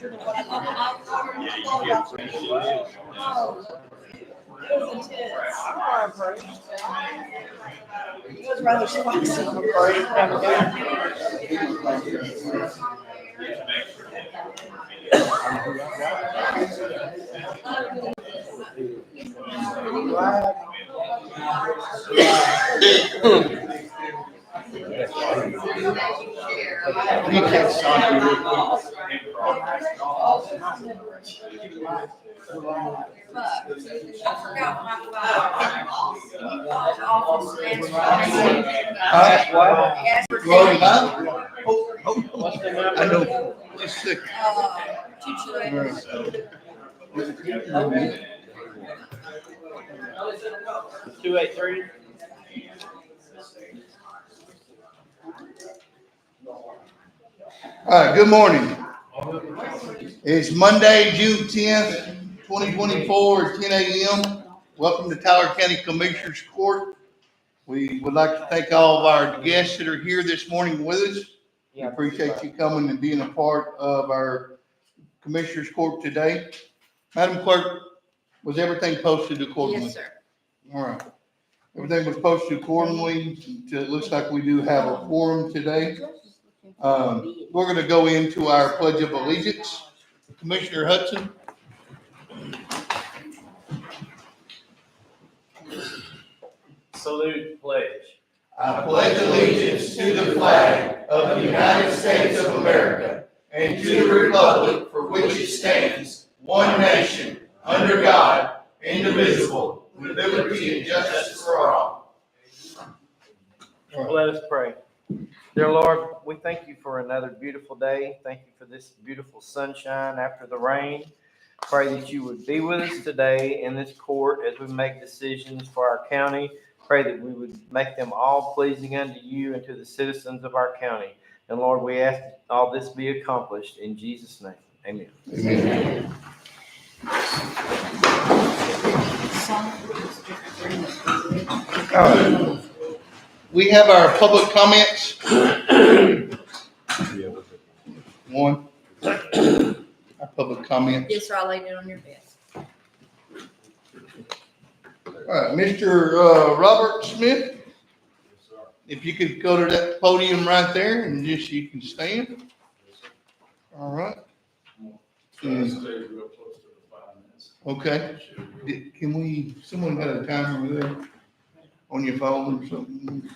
picture to what I thought. It was intense. It was rather spicy. I know. It's sick. 283. All right, good morning. It's Monday, June 10th, 2024, 10 a.m. Welcome to Tyler County Commissioners Court. We would like to thank all of our guests that are here this morning with us. We appreciate you coming and being a part of our Commissioners Court today. Madam Clerk, was everything posted accordingly? Yes, sir. All right. Everything was posted accordingly. It looks like we do have a quorum today. We're going to go into our Pledge of Allegiance. Commissioner Hudson. Salute, pledge. I pledge allegiance to the flag of the United States of America and to the republic for which it stands, one nation, under God, indivisible, with liberty and justice for all. Let us pray. Dear Lord, we thank you for another beautiful day. Thank you for this beautiful sunshine after the rain. Pray that you would be with us today in this court as we make decisions for our county. Pray that we would make them all pleasing unto you and to the citizens of our county. And Lord, we ask that all this be accomplished in Jesus' name. Amen. Amen. All right. We have our public comments. One. Our public comments. Yes, sir. I laid it on your desk. All right, Mr. Robert Smith, if you could go to that podium right there and just, you can stand. All right. Okay. Can we, someone got a timer over there on your phone or something?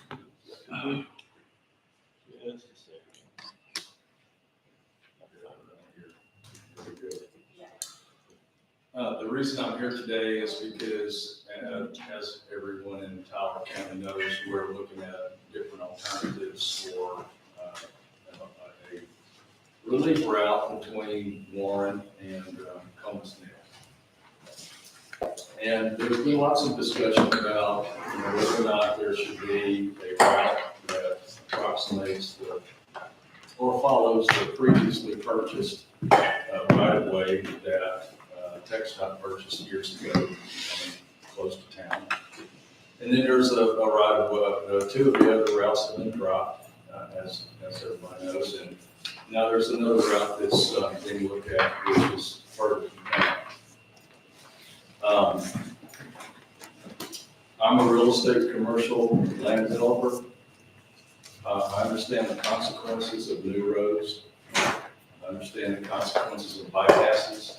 The reason I'm here today is because, as everyone in Tyler County knows, we're looking at different alternatives for a relief route between Warren and Combs Mill. And there's been lots of discussion about whether or not there should be a route that approximates or follows the previously purchased right-of-way that TxDOT purchased years ago, close to town. And then there's a right of two of the other routes have been dropped, as everybody knows. And now there's another route that's being looked at, which is further from town. I'm a real estate commercial land developer. I understand the consequences of new roads. I understand the consequences of bypasses.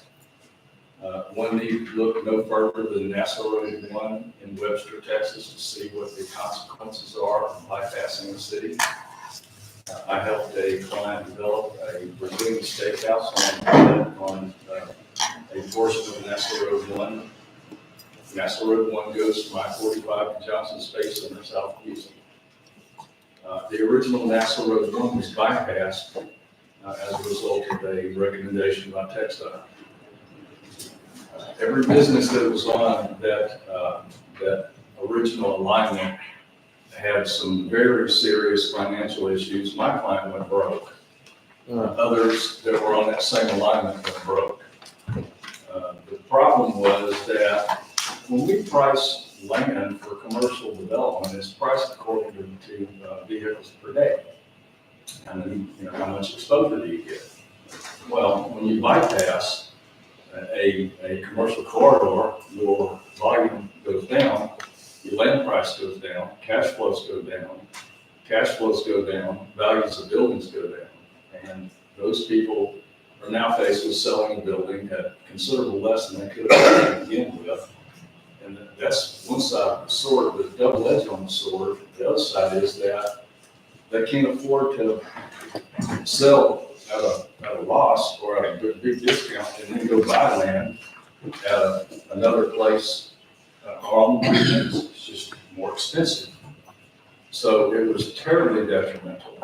One need look no further than Nassau Road 1 in Webster, Texas, to see what the consequences are of bypassing the city. I helped a client develop a Brazilian steakhouse on a portion of Nassau Road 1. Nassau Road 1 goes from I-45 to Johnson Space Center, South Houston. The original Nassau Road 1 was bypassed as a result of a recommendation by TxDOT. Every business that was on that original alignment had some very serious financial issues. My client went broke. Others that were on that same alignment went broke. The problem was that when we price land for commercial development, it's priced according to vehicles per day. And then, how much exposure do you get? Well, when you bypass a commercial corridor, your volume goes down, your land price goes down, cash flows go down, values of buildings go down. And those people are now faced with selling a building at considerable less than they could have paid to begin with. And that's one side of the sword, but the double edge on the sword. The other side is that they can't afford to sell at a loss or at a big discount and then go buy land at another place on the weekends. It's just more expensive. So it was terribly detrimental.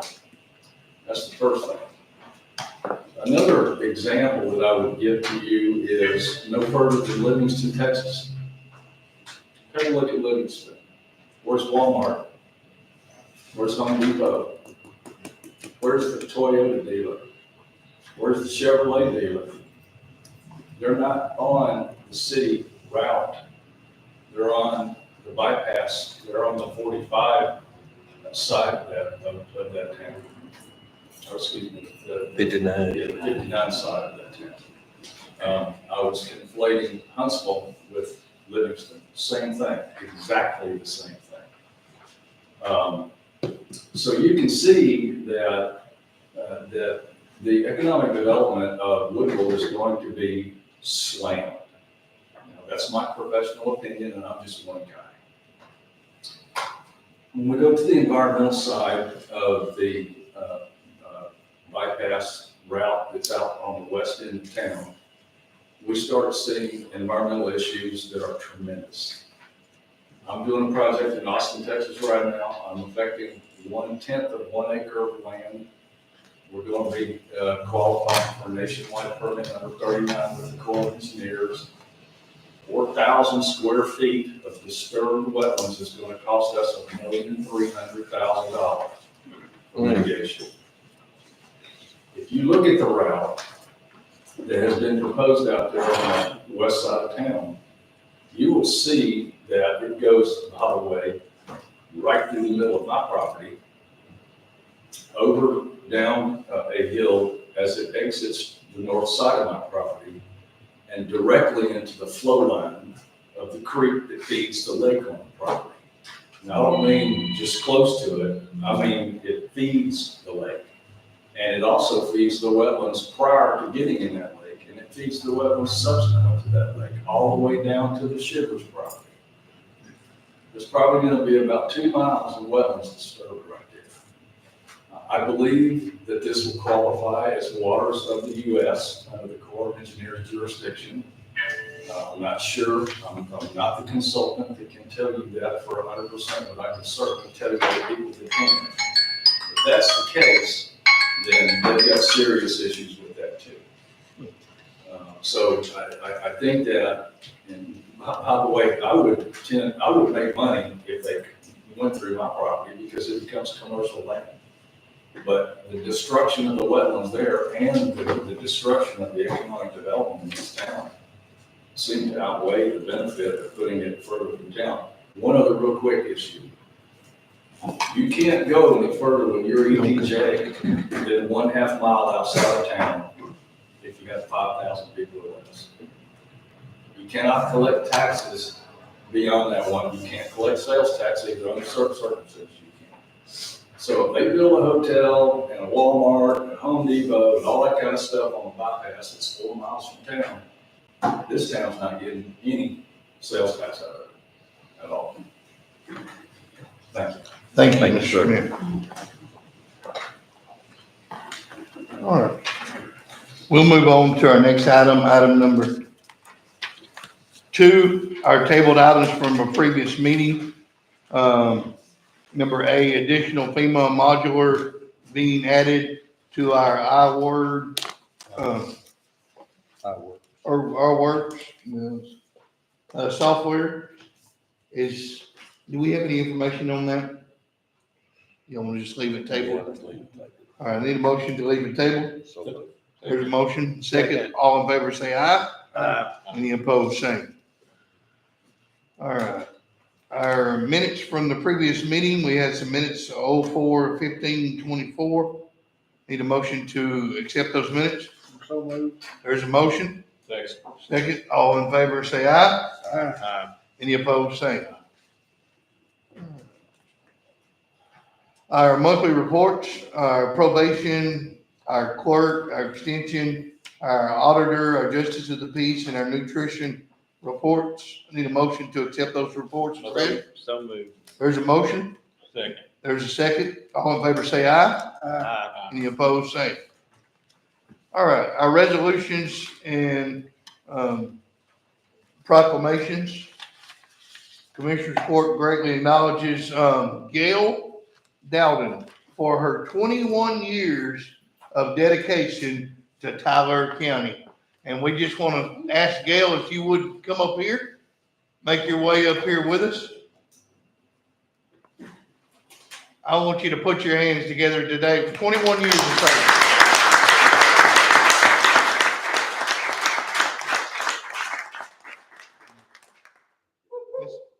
That's the first thing. Another example that I would give to you is no further than Livingston, Texas. Take a look at Livingston. Where's Walmart? Where's Home Depot? Where's the Toyota dealer? Where's the Chevrolet dealer? They're not on the city route. They're on the bypass. They're on the 45 side of that town. Or excuse me, the 59 side of that town. I was conflating Huntsville with Livingston. Same thing, exactly the same thing. So you can see that the economic development of Woodville is going to be slammed. That's my professional opinion, and I'm just one guy. When we go to the environmental side of the bypass route that's out on the west end of town, we start seeing environmental issues that are tremendous. I'm doing a project in Austin, Texas right now. I'm affecting 1/10 of 1 acre of land. We're going to be qualifying for nationwide permit number 39 with the Corps of Engineers. 4,000 square feet of disturbed wetlands is going to cost us $1,300,000 mitigation. If you look at the route that has been proposed out there on the west side of town, you will see that it goes, by the way, right through the middle of my property, over down a hill as it exits the north side of my property, and directly into the flow line of the creek that feeds the lake on the property. Now, I don't mean just close to it, I mean it feeds the lake. And it also feeds the wetlands prior to getting in that lake, and it feeds the wetlands subsequent to that lake, all the way down to the Shivers property. There's probably going to be about 2 miles of wetlands disturbed right there. I believe that this will qualify as waters of the U.S. under the Corps of Engineers jurisdiction. I'm not sure. I'm not the consultant that can tell you that for 100%, but I can certainly tell you the people that can. If that's the case, then they've got serious issues with that too. So I think that, and by the way, I would make money if they went through my property because it becomes commercial land. But the destruction of the wetlands there and the destruction of the economic development in this town seem to outweigh the benefit of putting it further from town. One other real quick issue. You can't go any further with your ETJ than 1/2 mile outside of town if you have 5,000 people or less. You cannot collect taxes beyond that one. You can't collect sales tax either under certain circumstances. You can't. So if they build a hotel and a Walmart and a Home Depot and all that kind of stuff on the bypass that's 4 miles from town, this town's not getting any sales tax out of it at all. Thank you. Thank you, Thank you, Mr. sir. Smith. All right. We'll move on to our next item, item number 2, our tabled items from a previous meeting. Number A, additional FEMA modular being added to our iWord, or our works, software is, do we have any information on that? You want to just leave it tabled? All right, I need a motion to leave it table. There's a motion. Second, all in favor say aye. Aye. Any opposed, same. All right. Our minutes from the previous meeting, we had some minutes, 04/15/24. Need a motion to accept those minutes? There's a motion. Thanks. Second, all in favor, say aye. Aye. Any opposed, same. Our monthly reports, our probation, our clerk, our extension, our auditor, our justice of the peace, and our nutrition reports. I need a motion to accept those reports. So moved. There's a motion. Second. There's a second. All in favor, say aye. Aye. Any opposed, same. All right, our resolutions and proclamations. Commissioners Court greatly acknowledges Gail Dowden for her 21 years of dedication to Tyler County. And we just want to ask Gail if you would come up here, make your way up here with us. I want you to put your hands together today for 21 years of service.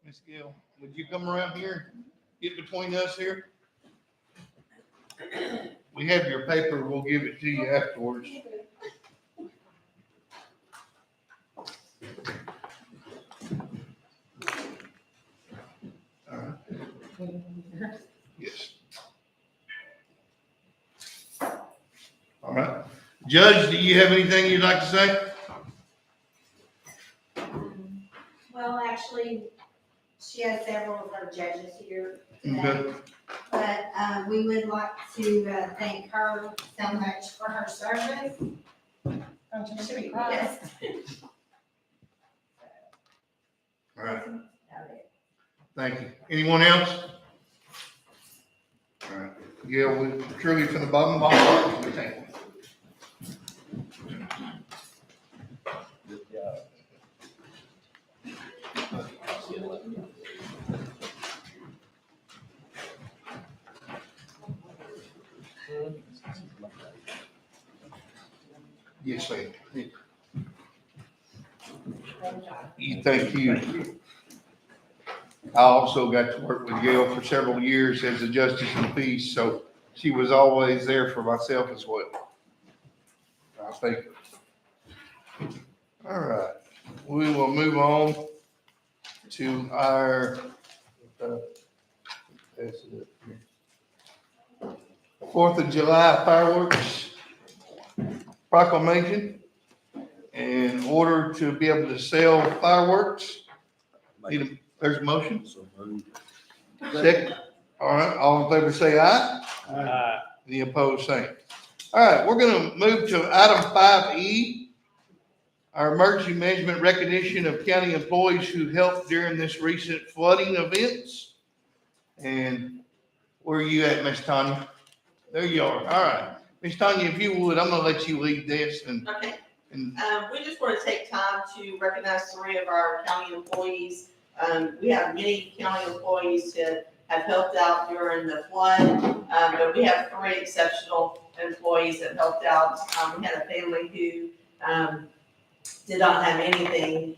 Miss Gail, would you come around here, get between us here? We have your paper, we'll give it to you afterwards. All right. Yes. All right. Judge, do you have anything you'd like to say? Well, actually, she has several of her judges here today, Okay. but we would like to thank her so much for her service. Yes. All right. Thank you. Anyone else? All right. Gail, we truly from the bottom of our heart, we thank you. Yes, ma'am. Thank you. I also got to work with Gail for several years as a justice of the peace, so she was always there for myself as well. I thank her. All right, we will move on to our Fourth of July fireworks proclamation. In order to be able to sell fireworks, there's a motion. Second. All right, all in favor say aye. Aye. Any opposed, same. All right, we're gonna move to item 5E, our emergency management recognition of county employees who helped during this recent flooding events. And where are you at, Miss Tanya? There you are. All right. Miss Tanya, if you would, I'm gonna let you lead this and, Okay, and we just want to take time to recognize 3 of our county employees. We have many county employees that have helped out during the flood, but we have 3 exceptional employees that helped out. We had a family who did not have anything,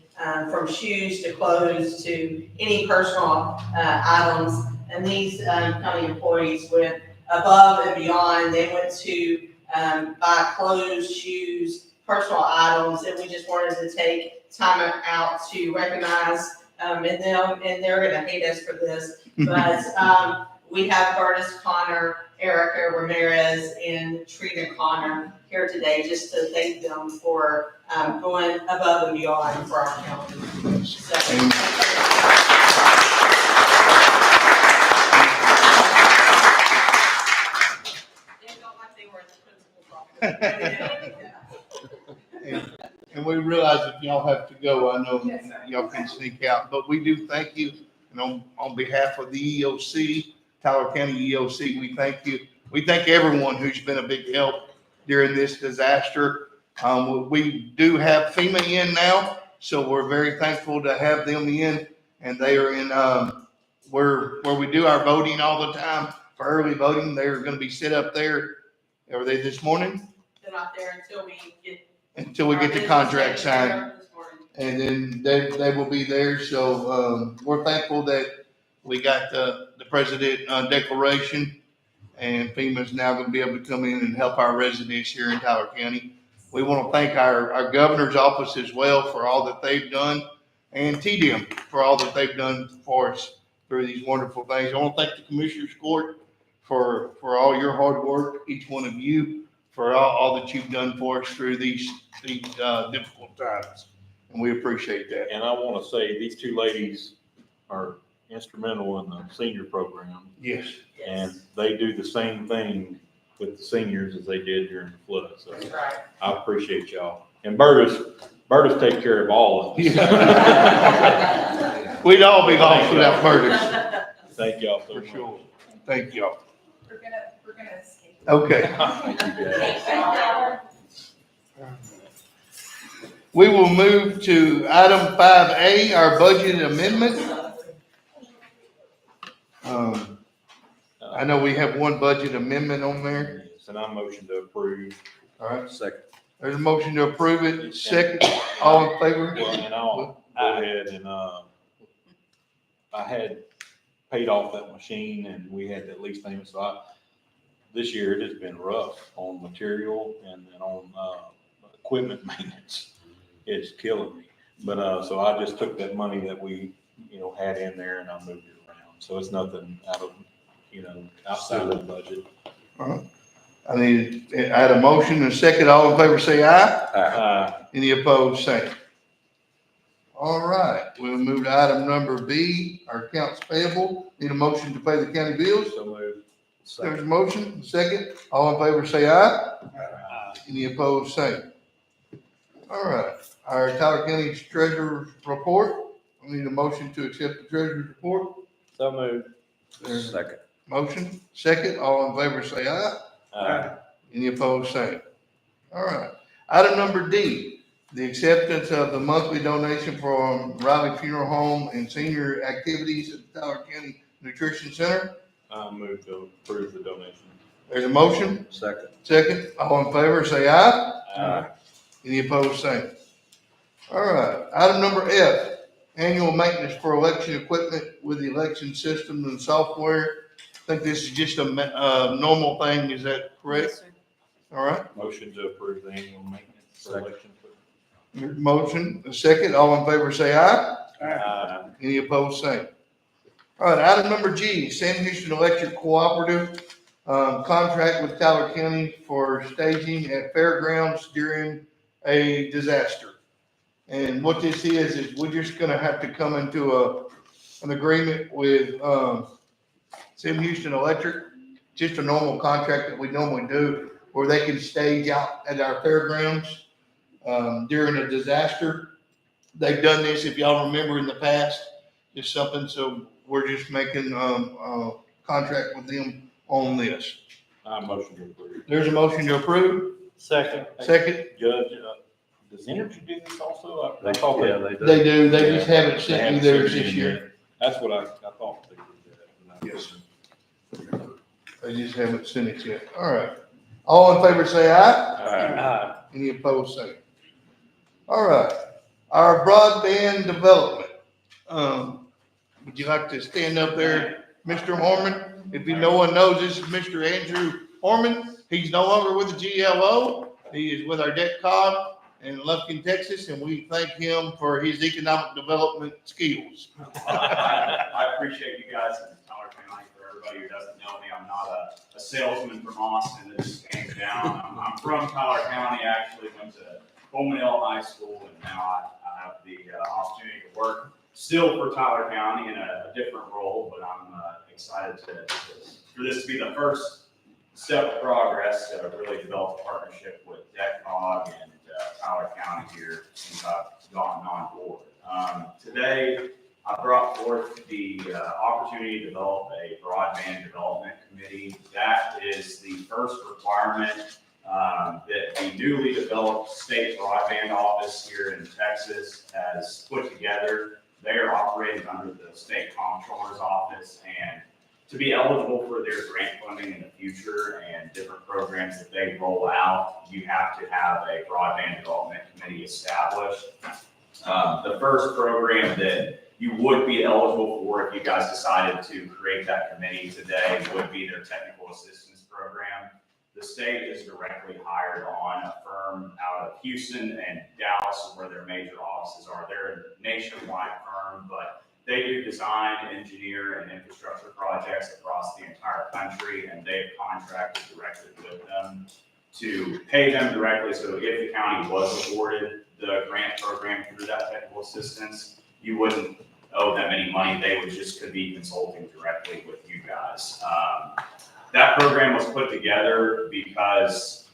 from shoes to clothes to any personal items. And these county employees went above and beyond. They went to buy clothes, shoes, personal items, and we just wanted to take time out to recognize and them, and they're gonna hate us for this, but we have Curtis Connor, Erica Ramirez, and Trina Connor here today just to thank them for going above and beyond for our county. So, they felt like they were at the principal's office. And we realize if y'all have to go, I know Yes, sir. y'all can sneak out, but we do thank you. And on behalf of the EOC, Tyler County EOC, we thank you. We thank everyone who's been a big help during this disaster. We do have FEMA in now, so we're very thankful to have them in. And they are in, where we do our voting all the time for early voting. They're gonna be set up there. Are they this morning? They're not there until we get. Until we get the contract signed. And then they will be there, so, we're thankful that we got the president, declaration, and FEMA's now gonna be able to come in and help our residents here in Tyler County. We want to thank our governor's office as well for all that they've done, and TDM for all that they've done for us through these wonderful things. I want to thank the Commissioners Court for all your hard work, each one of you, for all that you've done for us through these difficult times. And we appreciate that. And I want to say, these two ladies are instrumental in the senior program, Yes. and they do the same thing with the seniors as they did during the flood, so I appreciate y'all. And Burtis take care of all of us. We'd all be lost without murders, Thank y'all so for much. sure. Thank y'all. We're gonna escape. Okay. Thank you, guys. We will move to item 5A, our budget amendment. I know we have one budget amendment on there. Yes, and I motion to approve. All right, Second. there's a motion to approve it. Second, all in favor? Well, and I'll go ahead and, I had paid off that machine and we had that lease payment, so this year it has been rough on material and then on, equipment maintenance. It's killing me. But, so I just took that money that we, had in there and I moved it around. So it's nothing out of, outside of the budget. I had a motion and a second. All in favor, say aye. Any opposed, say. All right, we'll move to item number B, our accounts payable. Need a motion to pay the county bills. So moved. There's a motion, second. All in favor, say aye. Any opposed, say. All right, our Tyler County Treasurer's report. We need a motion to accept the Treasurer's report. So moved. There's a Second. motion, second. All in favor, say aye. Any opposed, say. All right. Item number D, the acceptance of the monthly donation from Riley Funeral Home and senior activities at the Tyler County Nutrition Center. I move to approve the donation. There's a motion, Second. second. All in favor, say aye. Any opposed, say. All right. Item number F, annual maintenance for election equipment with the election systems and software. I think this is just a normal thing. Is that correct? All right. Motion to approve the annual maintenance for election. Motion, a second. All in favor, say aye. Any opposed, say. All right. Item number G, Sam Houston Electric Cooperative, contract with Tyler County for staging at fairgrounds during a disaster. And what this is we're just gonna have to come into an agreement with, Sam Houston Electric, just a normal contract that we normally do, where they can stage out at our fairgrounds, during a disaster. They've done this, if y'all remember in the past, just something, so we're just making, a contract with them on this. I motion to approve. There's a motion to approve, Second. second. Judge, does Energy do this also? I thought They do, they just haven't They sent me haven't theirs sent it this in year. yet. That's what I thought they did that. Yes. They just haven't sent it yet. All right. All in favor, say aye. Any opposed, say. All right. Our broadband development. Would you like to stand up there, Mr. Horman? If no one knows, this is Mr. Andrew Horman. He's no longer with the GLO. He is with our DECCOG in Lufkin, Texas, and we thank him for his economic development skills. I appreciate you guys in Tyler County. For everybody who doesn't know me, I'm not a salesman from Austin that just came down. I'm from Tyler County, actually went to Coleman Hill High School, and now I have the opportunity to work still for Tyler County in a different role, but I'm excited for this to be the first step of progress to really develop a partnership with DECCOG and Tyler County here since I've gotten on board. Today, I brought forth the opportunity to develop a broadband development committee. That is the first requirement that the newly developed state broadband office here in Texas has put together. They are operating under the state comptroller's office, and to be eligible for their grant funding in the future and different programs that they roll out, you have to have a broadband development committee established. The first program that you would be eligible for if you guys decided to create that committee today would be their technical assistance program. the state is directly hired on a firm out of Houston and Dallas, where their major offices are. They're a nationwide firm, but they do design, engineer, and infrastructure projects across the entire country, and they've contracted directly with them to pay them directly. So if the county was awarded the grant program through that technical assistance, you wouldn't owe them any money. They would just could be consulting directly with you guys. That program was put together because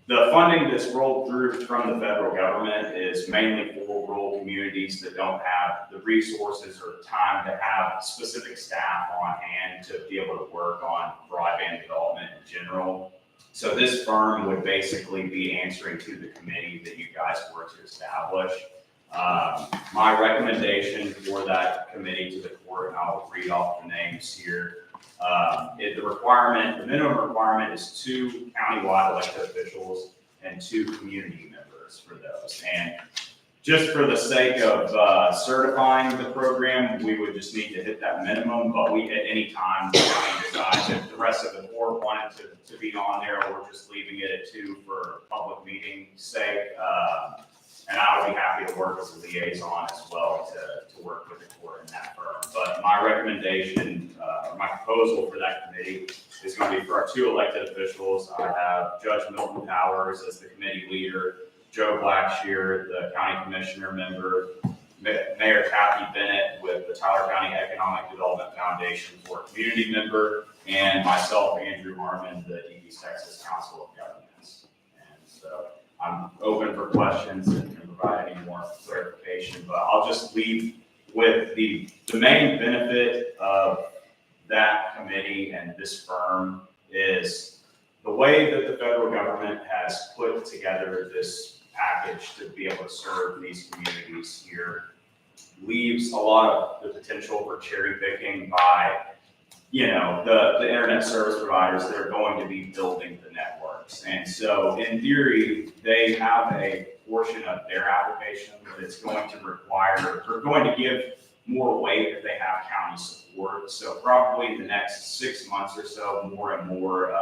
the funding that's rolled through from the federal government is mainly for rural communities that don't have the resources or time to have specific staff on hand to be able to work on broadband development in general. So this firm would basically be answering to the committee that you guys were to establish. My recommendation for that committee to the court, and I'll read off the names here. The minimum requirement is 2 countywide elected officials and 2 community members for those. And just for the sake of certifying the program, we would just need to hit that minimum, but we, at any time, the county decides if the rest of the board wanted to be on there, we're just leaving it at 2 for public meeting sake. And I would be happy to work as a liaison as well to work with the court in that firm. But my recommendation, my proposal for that committee is going to be for our 2 elected officials. I have Judge Milton Powers as the committee leader, Joe Blackshear, the county commissioner member, Mayor Kathy Bennett with the Tyler County Economic Development Foundation for community member, and myself, Andrew Harmon, the East Texas Council of Governments. And so I'm open for questions and can provide any more clarification, but I'll just leave with the main benefit of that committee and this firm is the way that the federal government has put together this package to be able to serve these communities here leaves a lot of the potential for cherry picking by, the internet service providers that are going to be building the networks. And so in theory, they have a portion of their application that it's going to require, or going to give more weight if they have county support. So probably in the next 6 months or so, more and more,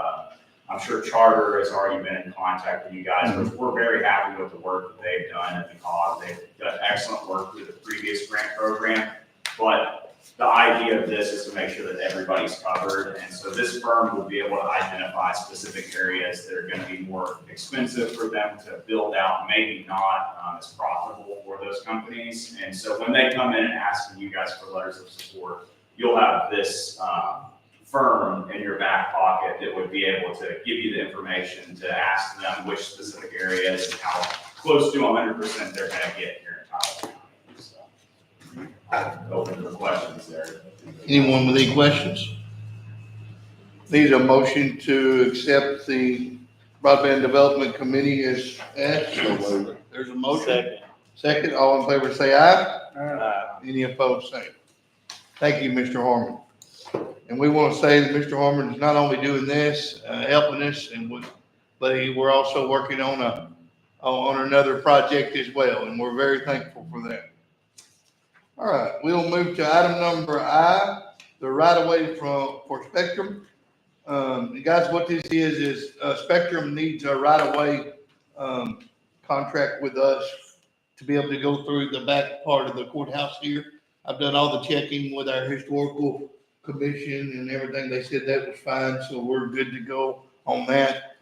I'm sure Charter has already been in contact with you guys, but we're very happy with the work that they've done at the cause. They've done excellent work through the previous grant program, but the idea of this is to make sure that everybody's covered. And so this firm will be able to identify specific areas that are going to be more expensive for them to build out, maybe not as profitable for those companies. And so when they come in and ask you guys for letters of support, you'll have this firm in your back pocket that would be able to give you the information to ask them which specific areas and how close to 100% they're going to get here in Tyler County. So, open for questions there. Anyone with any questions? Need a motion to accept the Broadband Development Committee as asked. There's a motion. Second, all in favor say aye. Any opposed, say. Thank you, Mr. Harmon. And we want to say that Mr. Harmon is not only doing this, helping us, but we're also working on another project as well, and we're very thankful for that. All right, we'll move to item number I, the right-of-way for Spectrum. Guys, what this is Spectrum needs a right-of-way contract with us to be able to go through the back part of the courthouse here. I've done all the checking with our historical commission and everything. They said that was fine, so we're good to go on that.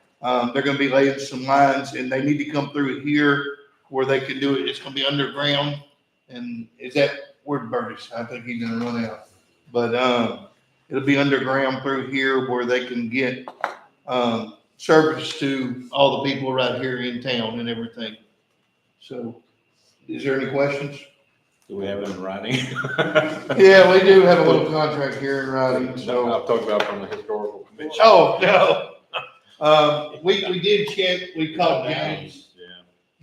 They're gonna be laying some lines, and they need to come through here where they can do it. It's gonna be underground. And is that where Burtis? I think he's gonna run out. But it'll be underground through here where they can get service to all the people right here in town and everything. So, is there any questions? Do we have it in writing? Yeah, we do have a little contract here in writing, so. I'm talking about from the historical commission. Oh, no. We did check, we called James.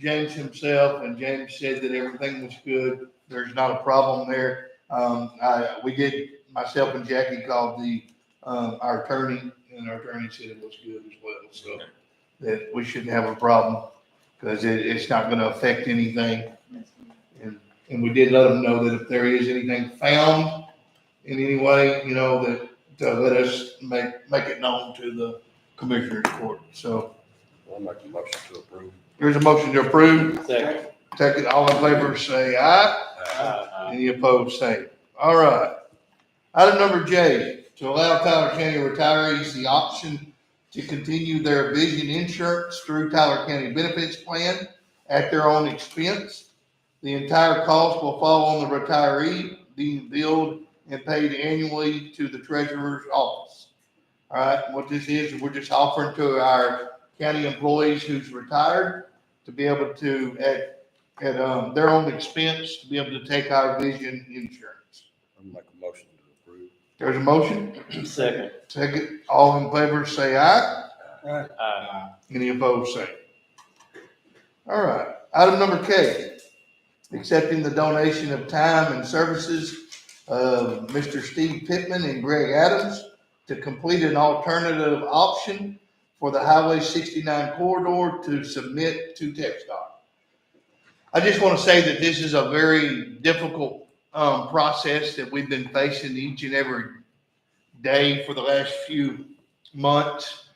James himself, and James said that everything was good. There's not a problem there. Myself and Jackie called our attorney, and our attorney said it was good as well. So that we shouldn't have a problem because it's not going to affect anything. And we did let them know that if there is anything found in any way, that to let us make it known to Commissioners Court. So I'll make a motion to approve. there's a motion to approve. Second. Second, all in favor say aye. Any opposed, say. All right. Item number J, to allow Tyler County retirees the option to continue their vision insurance through Tyler County Benefits Plan at their own expense. The entire cost will fall on the retiree, being billed and paid annually to the treasurer's office. All right, what this is, we're just offering to our county employees who's retired to be able to, at their own expense, to be able to take our vision insurance. I'll make a motion to approve. There's a motion. Second. Second, all in favor say aye. Aye. Any opposed, say. All right, item number K, accepting the donation of time and services of Mr. Steve Pittman and Greg Adams to complete an alternative option for the Highway 69 corridor to submit to TxDOT. I just want to say that this is a very difficult process that we've been facing each and every day for the last few months.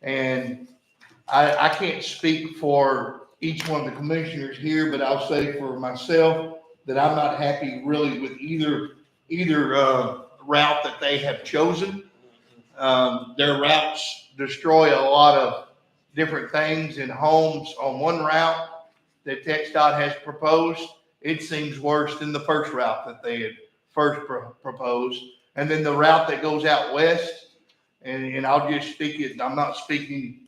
And I can't speak for each one of the commissioners here, but I'll say for myself that I'm not happy really with either route that they have chosen. Their routes destroy a lot of different things in homes on one route that TxDOT has proposed. It seems worse than the first route that they had first proposed. And then the route that goes out west, and I'll just speak it, I'm not speaking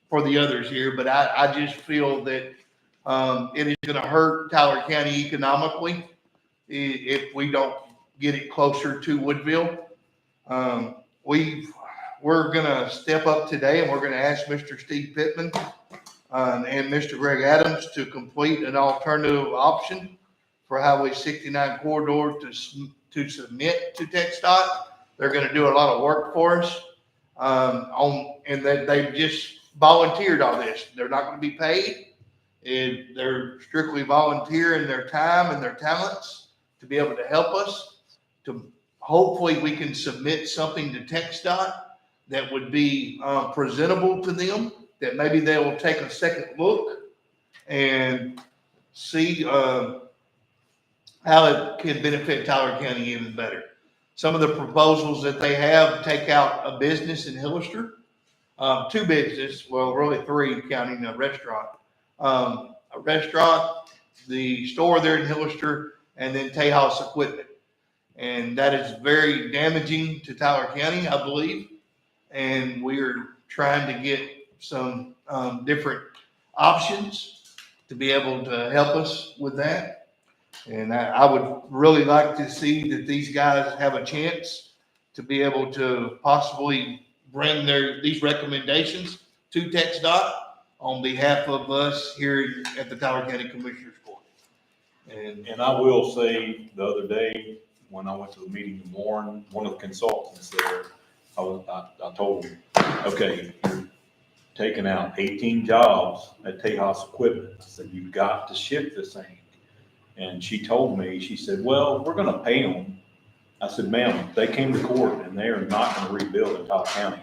for the others here, but I just feel that it is going to hurt Tyler County economically if we don't get it closer to Woodville. We're going to step up today and we're going to ask Mr. Steve Pittman and Mr. Greg Adams to complete an alternative option for Highway 69 corridor to submit to TxDOT. They're going to do a lot of work for us and they've just volunteered all this. They're not going to be paid. They're strictly volunteering their time and their talents to be able to help us. To hopefully we can submit something to TxDOT that would be presentable to them, that maybe they will take a second look and see how it can benefit Tyler County even better. Some of the proposals that they have take out a business in Hillster, two businesses, well, really three, counting a restaurant. A restaurant, the store there in Hillster, and then Tejas Equipment. And that is very damaging to Tyler County, I believe. And we're trying to get some different options to be able to help us with that. And I would really like to see that these guys have a chance to be able to possibly bring these recommendations to TxDOT on behalf of us here at the Tyler County Commissioners Court. And I will say, the other day, when I went to the meeting in Warren, one of the consultants there, I told him, okay, you're taking out 18 jobs at Tejas Equipment. I said, you've got to shift this thing. And she told me, she said, well, we're going to pay them. I said, ma'am, they came to court and they are not going to rebuild in Tyler County.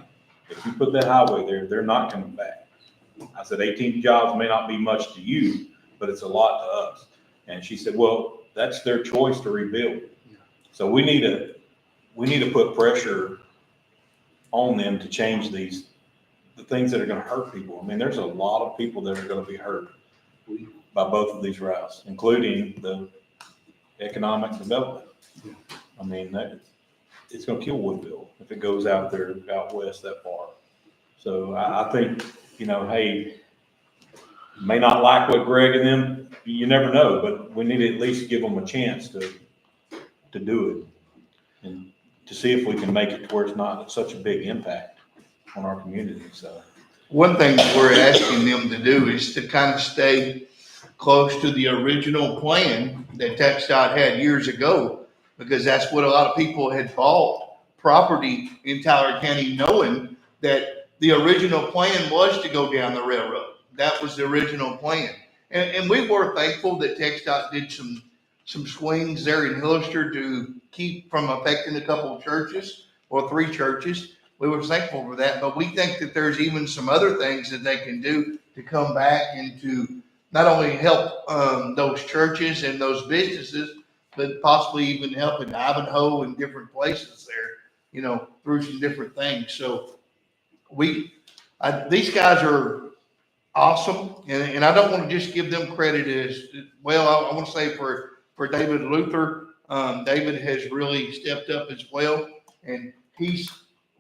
If you put that highway there, they're not coming back. I said, 18 jobs may not be much to you, but it's a lot to us. And she said, well, that's their choice to rebuild. So we need to put pressure on them to change the things that are going to hurt people. I mean, there's a lot of people that are going to be hurt by both of these routes, including the economic development. I mean, it's going to kill Woodville if it goes out there, out west that far. So I think, hey, you may not like what Greg and them, you never know, but we need to at least give them a chance to do it and to see if we can make it to where it's not such a big impact on our community. So one thing we're asking them to do is to kind of stay close to the original plan that TxDOT had years ago, because that's what a lot of people had bought property in Tyler County knowing that the original plan was to go down the railroad. That was the original plan. And we were thankful that TxDOT did some swings there in Hillster to keep from affecting a couple of churches or 3 churches. we were thankful for that, but we think that there's even some other things that they can do to come back and to not only help, those churches and those businesses, but possibly even help in Ivanhoe and different places there, through some different things. So these guys are awesome, and I don't want to just give them credit as well. I want to say for David Luther, David has really stepped up as well, and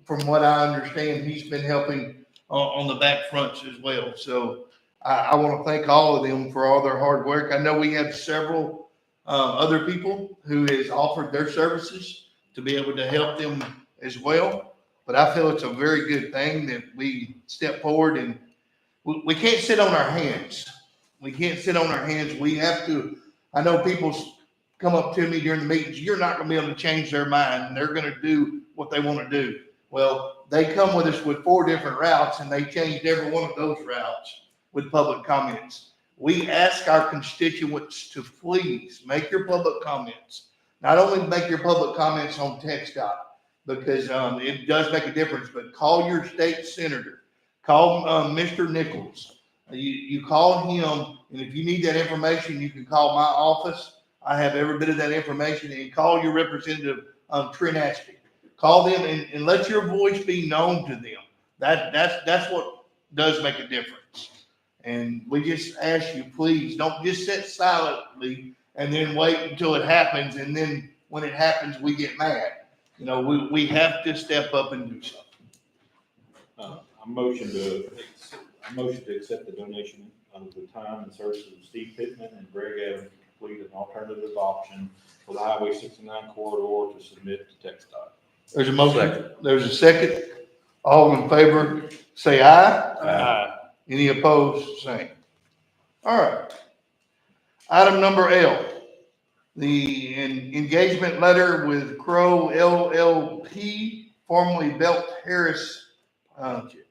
from what I understand, he's been helping on the back fronts as well. So I want to thank all of them for all their hard work. I know we have several other people who has offered their services to be able to help them as well, but I feel it's a very good thing that we step forward, and we can't sit on our hands. We can't sit on our hands. We have to. I know people come up to me during the meetings, you're not going to be able to change their mind. They're going to do what they want to do. Well, they come with us with 4 different routes, and they changed every one of those routes with public comments. We ask our constituents to please make your public comments. Not only make your public comments on TxDOT, because it does make a difference, but call your state senator. Call Mr. Nichols. You call him, and if you need that information, you can call my office. I have every bit of that information, and call your representative, Trent Ashby. Call them and let your voice be known to them. That's what does make a difference. And we just ask you, please don't just sit silently and then wait until it happens. And then when it happens, we get mad. We have to step up and do something. I motion to accept the donation of the time and services of Steve Pittman and Greg Evans to complete an alternative option for the Highway 69 corridor to submit to TxDOT. There's a motion. There's a second. All in favor, say aye. Aye. Any opposed, same. All right. Item number L, the engagement letter with Crow LLP, formerly Belt Harris, Pahatchik.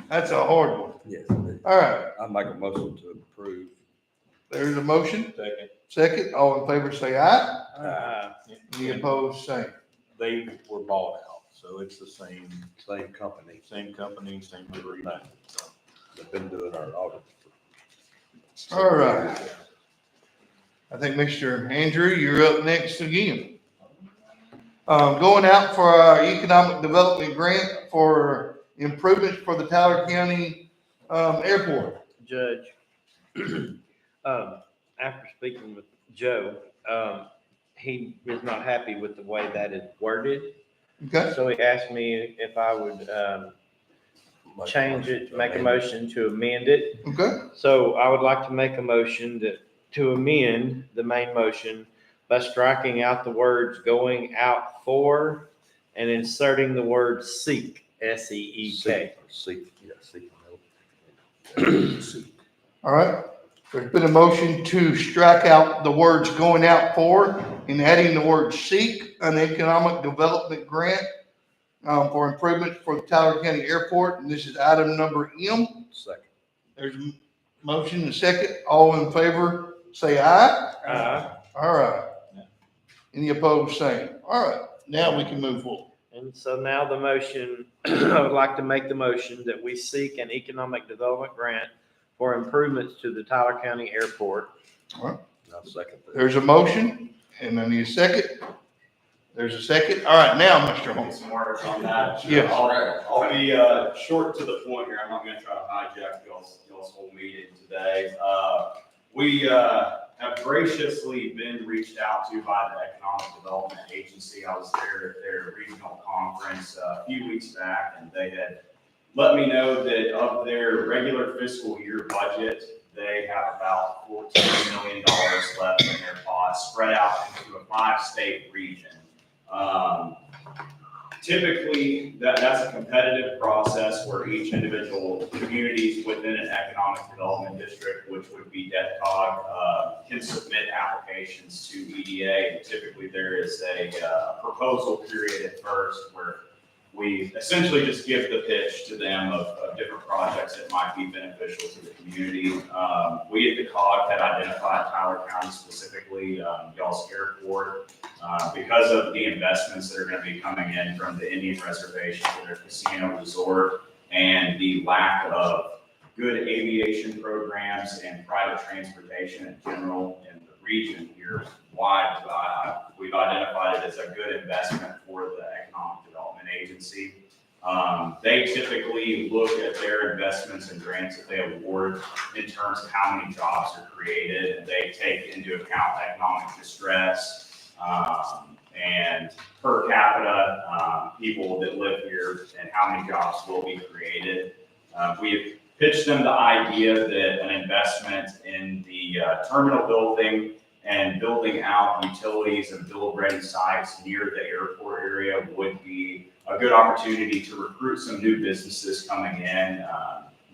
That's a hard one. Yes. All right. I make a motion to approve. There's a motion. Second. Second. All in favor, say aye. Aye. Any opposed, same. They were bought out, so it's the same Company. same delivery. They've been doing our audit. All right. I think Mr. Andrew, you're up next again. Going out for our economic development grant for improvements for the Tyler County Airport. Judge, after speaking with Joe, he is not happy with the way that is worded. Okay. So he asked me if I would change it, make a motion to amend it. Okay. So I would like to make a motion to amend the main motion by striking out the words "going out for" and inserting the word "seek," SEEK. Seek. All right. There's been a motion to strike out the words "going out for" and adding the word "seek" an economic development grant for improvements for the Tyler County Airport. And this is item number M. Second. There's a motion and a second. All in favor, say aye. Aye. All right. Any opposed, same. All right. Now we can move forward. And so now the motion, I would like to make the motion that we seek an economic development grant for improvements to the Tyler County Airport. I'll second that. There's a motion and I need a second. There's a second. All right. Now, Mr. Get Holmes. some words on that. Yes. I'll be short to the point here. I'm not going to try to hijack y'all's whole meeting today. We have graciously been reached out to by the Economic Development Agency. I was there at their regional conference a few weeks back, and they had let me know that of their regular fiscal year budget, they have about $14 million left in their pot, spread out into a 5-state region. Typically, that's a competitive process where each individual communities within an economic development district, which would be DEDCOG, can submit applications to EDA. And typically, there is a proposal period at first where we essentially just give the pitch to them of different projects that might be beneficial to the community. We at the COG had identified Tyler County specifically, y'all's airport, because of the investments that are going to be coming in from the Indian Reservation for their casino resort and the lack of good aviation programs and private transportation in general in the region here. Why we've identified it as a good investment for the Economic Development Agency. They typically look at their investments and grants that they award in terms of how many jobs are created, and they take into account economic distress and per capita people that live here and how many jobs will be created. We have pitched them the idea that an investment in the terminal building and building out utilities and build-ready sites near the airport area would be a good opportunity to recruit some new businesses coming in.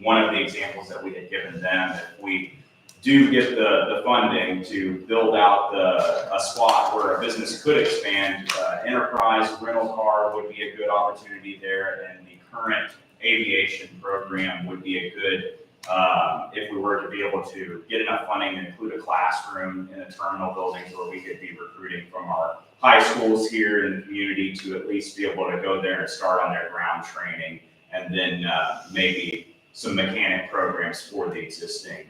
One of the examples that we had given them, if we do get the funding to build out a spot where a business could expand, enterprise rental car would be a good opportunity there, and the current aviation program would be a good, if we were to be able to get enough funding to include a classroom in the terminal buildings where we could be recruiting from our high schools here in the community to at least be able to go there and start on their ground training, and then maybe some mechanic programs for the existing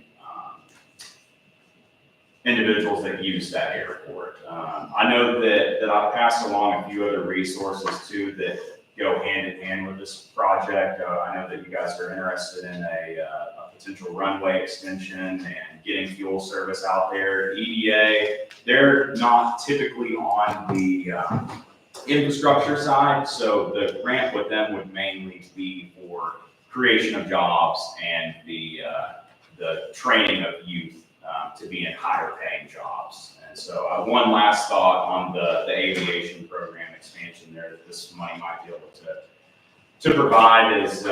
individuals that use that airport. I know that I've passed along a few other resources too that go hand in hand with this project. I know that you guys are interested in a potential runway extension and getting fuel service out there. EDA, they're not typically on the infrastructure side, so the grant with them would mainly be for creation of jobs and the training of youth to be in higher paying jobs. And so one last thought on the aviation program expansion there that this money might be able to provide is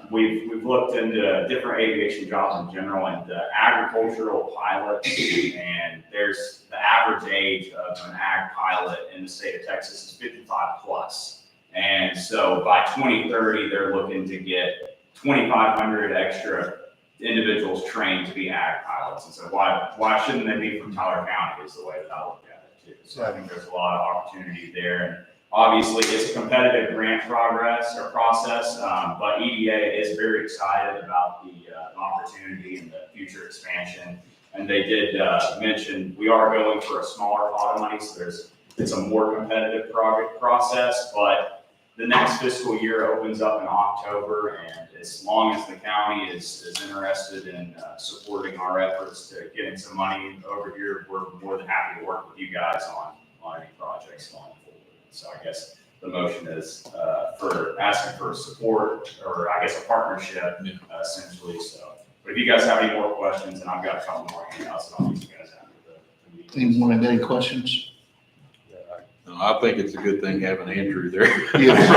we've looked into different aviation jobs in general and agricultural pilots, and there's the average age of an ag pilot in the state of Texas is 55 plus. And so by 2030, they're looking to get 2,500 extra individuals trained to be ag pilots. And so why shouldn't they be from Tyler County is the way that I look at it too. So I think there's a lot of opportunity there. And obviously it's a competitive grant process, but EDA is very excited about the opportunity and the future expansion. And they did mention we are going for a smaller pot of money, so it's a more competitive process, but the next fiscal year opens up in October, and as long as the county is interested in supporting our efforts to getting some money over here, we're more than happy to work with you guys on any projects going forward. So I guess the motion is for asking for support, or I guess a partnership, essentially. So, but if you guys have any more questions, and I've got a couple more handouts that I'll use you guys after the meeting. Anyone have any questions? No, I think it's a good thing having Andrew there. Yes.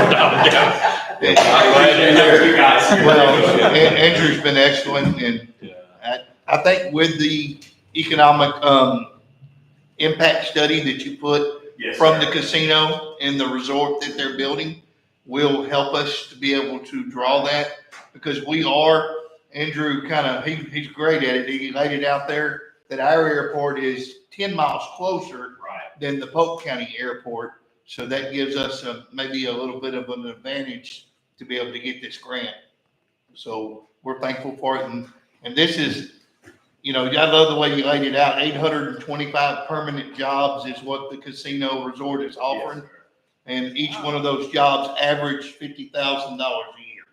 I'm glad to have you guys here. Well, Andrew's been excellent, and I think with the economic impact study that you put Yes, from sir. the casino and the resort that they're building will help us to be able to draw that, because Andrew he's great at it. He laid it out there that our airport is 10 miles closer Right. than the Polk County Airport. So that gives us maybe a little bit of an advantage to be able to get this grant. So we're thankful for it. And this is, I love the way you laid it out. 825 permanent jobs is what the casino resort is offering. Yes, sir. And each one of those jobs average $50,000 a year.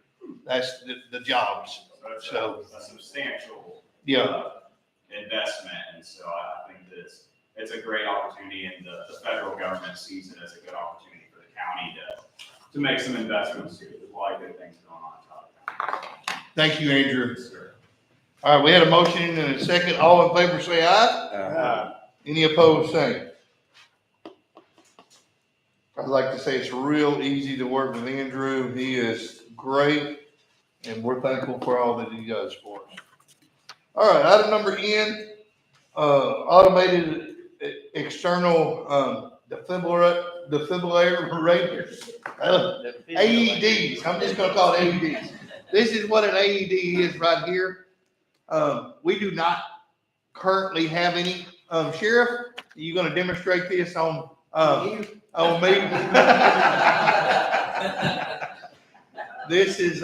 That's the jobs. So it's a substantial investment, and so I think that it's a great opportunity, and the federal government sees it as a good opportunity for the county to make some investments too. There's a lot of good things going on in Tyler County. Thank you, Andrew. Yes, sir. All right, we had a motion and a second. All in favor, say aye. Any opposed, say. I'd like to say it's real easy to work with Andrew. He is great, and we're thankful for all that he does for us. All right, item number N, automated external defibrillator defibrillators, AEDs, I'm just gonna call it AEDs. This is what an AED is right here. We do not currently have any. Sheriff, are you gonna demonstrate this on me? This is,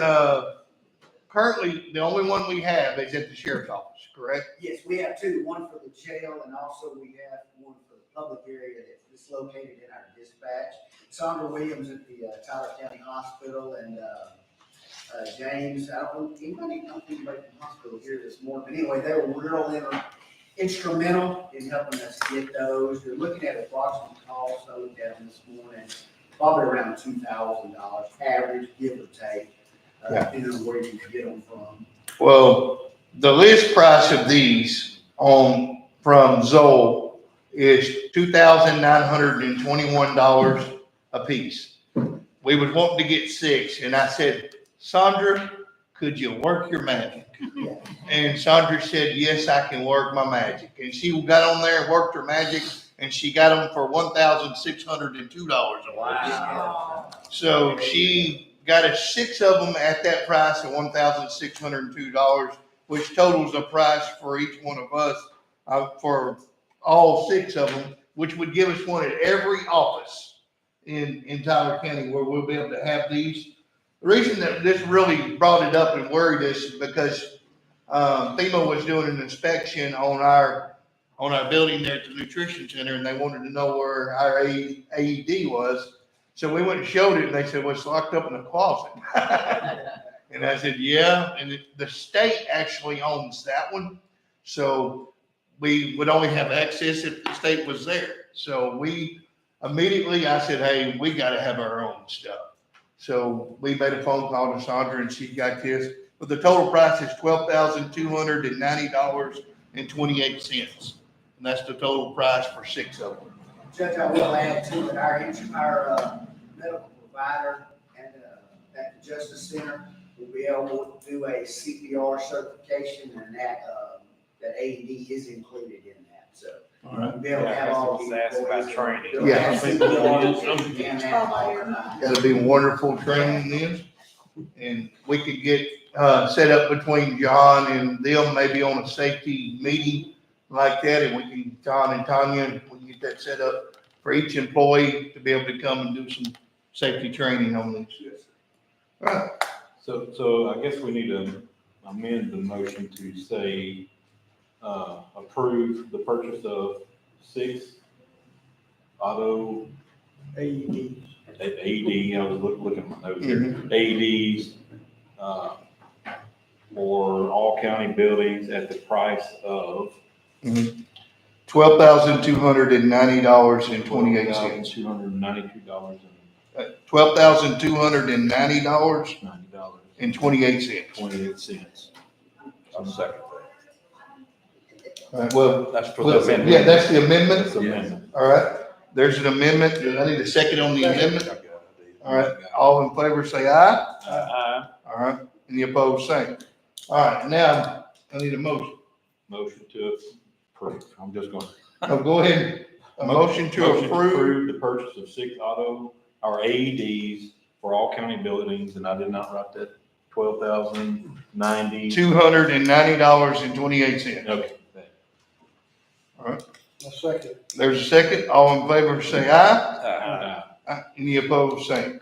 currently, the only one we have is at the sheriff's office, correct? Yes, we have two, one for the jail and also we have one for the public area that's located in our dispatch. Sandra Williams at the Tyler County Hospital and James, I don't think anybody from the hospital here this morning, but anyway, they were real instrumental in helping us get those. They're looking at approximate cost, I looked at them this morning, probably around $2,000 average, give or take, depending on where you can get them from. Well, the list price of these from Zoll is $2,921 a piece. We was wanting to get 6, and I said, Sandra, could you work your magic? And Sandra said, yes, I can work my magic. And she got on there and worked her magic, and she got them for $1,602 a piece. Wow. So she got us 6 of them at that price of $1,602, which totals the price for each one of us for all 6 of them, which would give us one at every office in Tyler County where we'll be able to have these. The reason that this really brought it up and worried us is because FEMA was doing an inspection on our building there at the nutrition center, and they wanted to know where our AED was. So we went and showed it, and they said, well, it's locked up in the closet. And I said, yeah, and the state actually owns that one. So we would only have access if the state was there. So we immediately, I said, hey, we got to have our own stuff. So we made a phone call to Sandra, and she got this. But the total price is $12,290.28. And that's the total price for 6 of them. Judge, I will add to it, our medical provider and at the Justice Center will be able to do a CPR certification, and that AED is included in that, so. All right. We'll be able to have all the Ask about employees. training. Yeah. CPR. That'll be wonderful training then. And we could get set up between John and them, maybe on a safety meeting like that, and we can, John and Tanya, we can get that set up for each employee to be able to come and do some safety training on these. All right. So I guess we need to amend the motion to say, approve the purchase of 6 auto AED, I was looking at my notes here, AEDs, for all county buildings at the price of $12,290.28. $292.90. $12,290.28. 28 cents. I'll second All right, well, that. That's for the amendment. yeah, that's the amendment. That's the amendment. All right, there's an amendment. Do I need a second on the amendment? All right, all in favor say aye. Aye. All right, any opposed, same. All right, now I need a motion. Motion to approve. I'm just going. Oh, go ahead. A motion to approve. The purchase of 6 AEDs for all county buildings, and I did not write that, $12,090. $290.28. Okay. All right, A second. there's a second. All in favor say aye. Aye. Any opposed, same.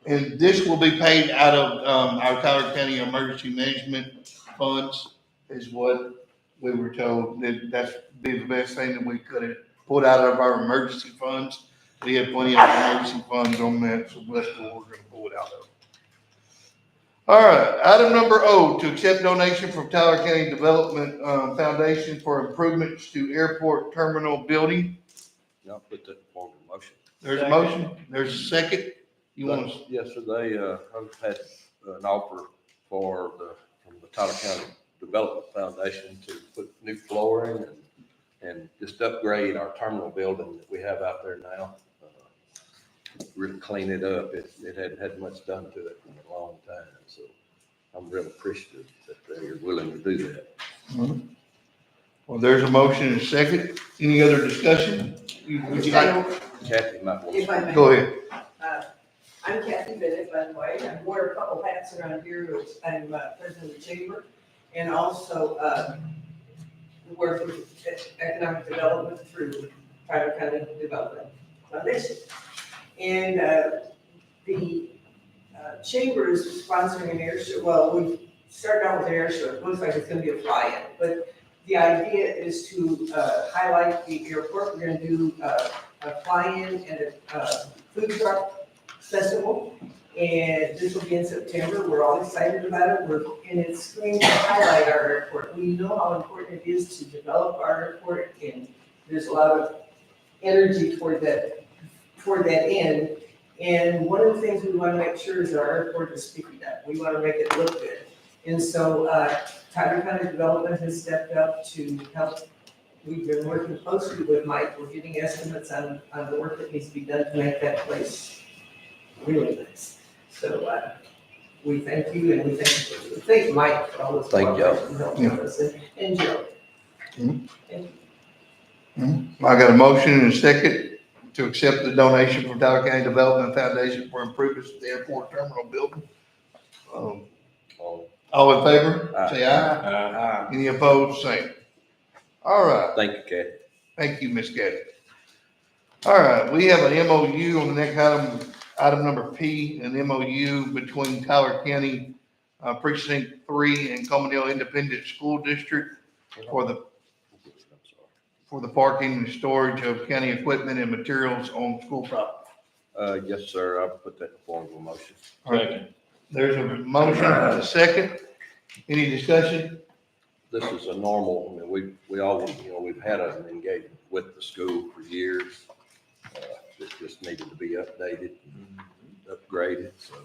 And this will be paid out of our Tyler County Emergency Management Funds, is what we were told. That's be the best thing that we could have pulled out of our emergency funds. We have plenty of emergency funds on that, so that's what we're gonna pull it out of. All right, item number O, to accept donation from Tyler County Development Foundation for improvements to airport terminal building. I'll put that forward in motion. There's a motion, there's a second. You want to, Yesterday, I had an offer from the Tyler County Development Foundation to put new flooring and just upgrade our terminal building that we have out there now. Really clean it up. It hadn't had much done to it in a long time, so I'm real appreciative that they're willing to do that. well, there's a motion and a second. Any other discussion? Would you like, Kathy might want If I to. may. Go ahead. I'm Kathy Bennett, by the way. I wear a couple hats around here. I'm president of the chamber and also work with economic development through Tyler County Development Foundation. And the chamber is sponsoring an air show. Well, we started out with an air show. It looks like it's going to be a fly-in, but the idea is to highlight the airport. We're going to do a fly-in and a food truck festival, and this will be in September. We're all excited about it. And it's going to highlight our airport. We know how important it is to develop our airport, and there's a lot of energy toward that end. And one of the things we want to make sure is our airport is speaking up. We want to make it look good. And so Tyler County Development has stepped up to help. We've been working closely with Mike. We're getting estimates on the work that needs to be done to make that place really nice. So we thank you, and we thank Mike for all this. Thank y'all. Helping us, and Joe. Mhm. Thank I got a motion and a second to accept the donation from Tyler County Development Foundation for improvements to the airport terminal building. All in favor, say aye. Any opposed, same. All right. Thank you, Kathy. Thank you, Ms. Getty. All right, we have an MOU on the next item number P, an MOU between Tyler County Precinct 3 and Comanille Independent School District for the parking and storage of county equipment and materials on school property. Yes, sir. I'll put that in form of a motion. Second. There's a motion and a second. Any discussion? This is a normal, I mean, we all, we've had an engagement with the school for years. It just needed to be updated, upgraded, so.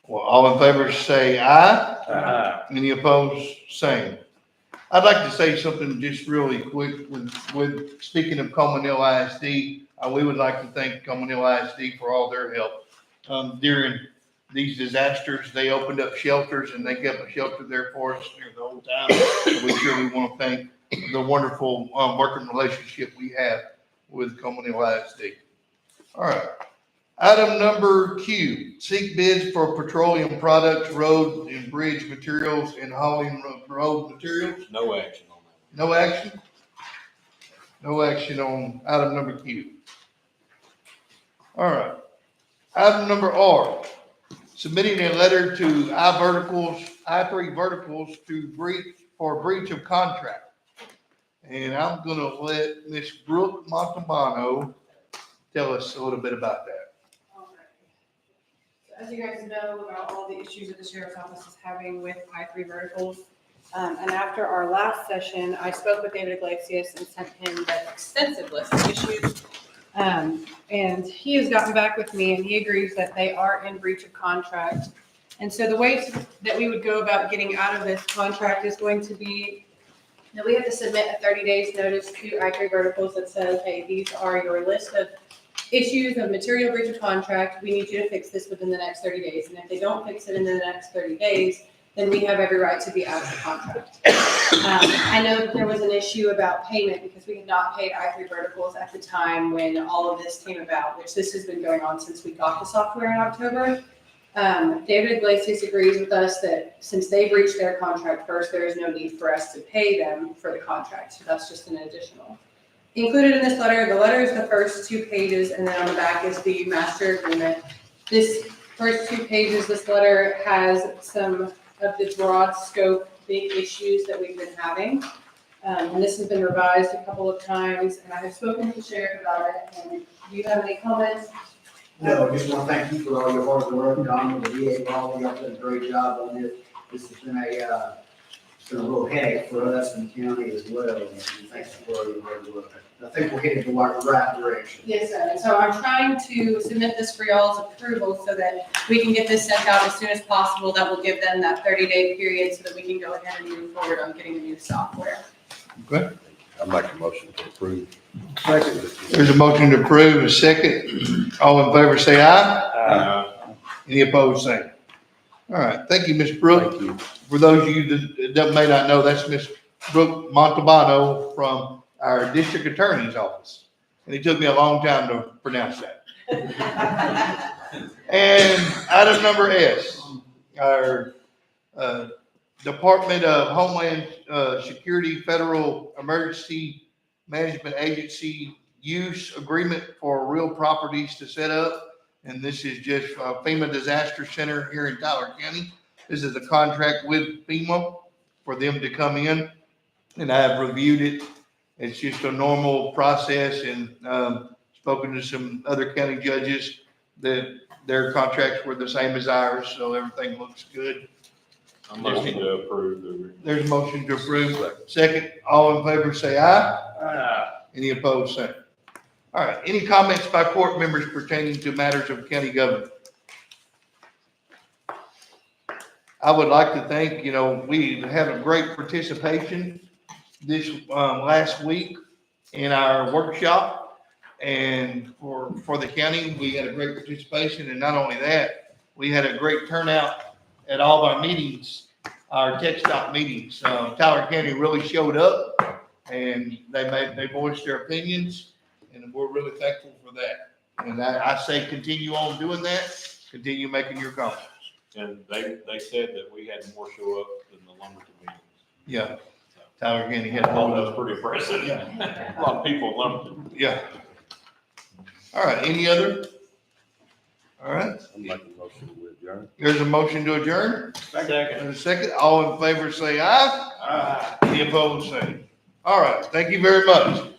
Well, all in favor say aye. Any opposed, same. I'd like to say something just really quick with speaking of Comanille ISD. We would like to thank Comanille ISD for all their help. During these disasters, they opened up shelters and they kept a shelter there for us the whole time. We surely want to thank the wonderful working relationship we have with Comanille ISD. All right. Item number Q, seek bids for petroleum products, road and bridge materials, and hauling road materials. No action on that. No action? No action on item number Q. All right. Item number R, submitting a letter to I3 Verticals for breach of contract. And I'm gonna let Ms. Brooke Montalbano tell us a little bit about that. As you guys know about all the issues that the sheriff's office is having with I3 Verticals. And after our last session, I spoke with David Iglesias and sent him that extensive list of issues. And he has gotten back with me and he agrees that they are in breach of contract. And so the way that we would go about getting out of this contract is going to be that we have to submit a 30 days notice to I3 Verticals that says, hey, these are your list of issues of material breach of contract. We need you to fix this within the next 30 days. And if they don't fix it in the next 30 days, then we have every right to be out of the contract. I know that there was an issue about payment because we had not paid I3 Verticals at the time when all of this came about, which this has been going on since we got the software in October. David Iglesias agrees with us that since they breached their contract first, there is no need for us to pay them for the contract. So that's just an additional. Included in this letter, the letter is the first 2 pages, and then on the back is the master agreement. This first 2 pages, this letter has some of the broad scope, big issues that we've been having. And this has been revised a couple of times, and I have spoken to the sheriff about it. And do you have any comments? No, just want to thank you for all your hard work, Don, with the VA, all y'all done a great job on this. This has been it's been a little headache for us in the county as well, and thanks for all your hard work. I think we're headed in the right direction. Yes, sir. And so I'm trying to submit this for y'all's approval so that we can get this sent out as soon as possible. That will give them that 30-day period so that we can go ahead and move forward on getting the new software. Okay. I make a motion to approve. There's a motion to approve, a second. All in favor say aye. Any opposed, same. All right, thank you, Ms. Brooke. Thank you. For those of you that may not know, that's Ms. Brooke Montalbano from our district attorney's office. and it took me a long time to pronounce that. And item number S, our Department of Homeland Security Federal Emergency Management Agency use agreement for real properties to set up. And this is just FEMA Disaster Center here in Tyler County. This is a contract with FEMA for them to come in, and I have reviewed it. It's just a normal process, and spoken to some other county judges that their contracts were the same as ours, so everything looks good. I'm looking to approve the. There's a motion to approve. Second, all in favor say aye. Any opposed, say. All right, any comments by court members pertaining to matters of county government? I would like to thank, we had a great participation this last week in our workshop. And for the county, we had a great participation. And not only that, we had a great turnout at all of our meetings, our tech stop meetings. Tyler County really showed up, and they voiced their opinions, and we're really thankful for that. And I say continue on doing that, continue making your comments. And they said that we had more show up than the Lumberton meetings. Yeah, Tyler County had I thought that was pretty impressive. Yeah. A lot of people in Lumberton. Yeah. All right, any other? All right, I'm making a motion to adjourn. there's a motion to adjourn. Second. And a second, all in favor say aye. Any opposed say. All right, thank you very much.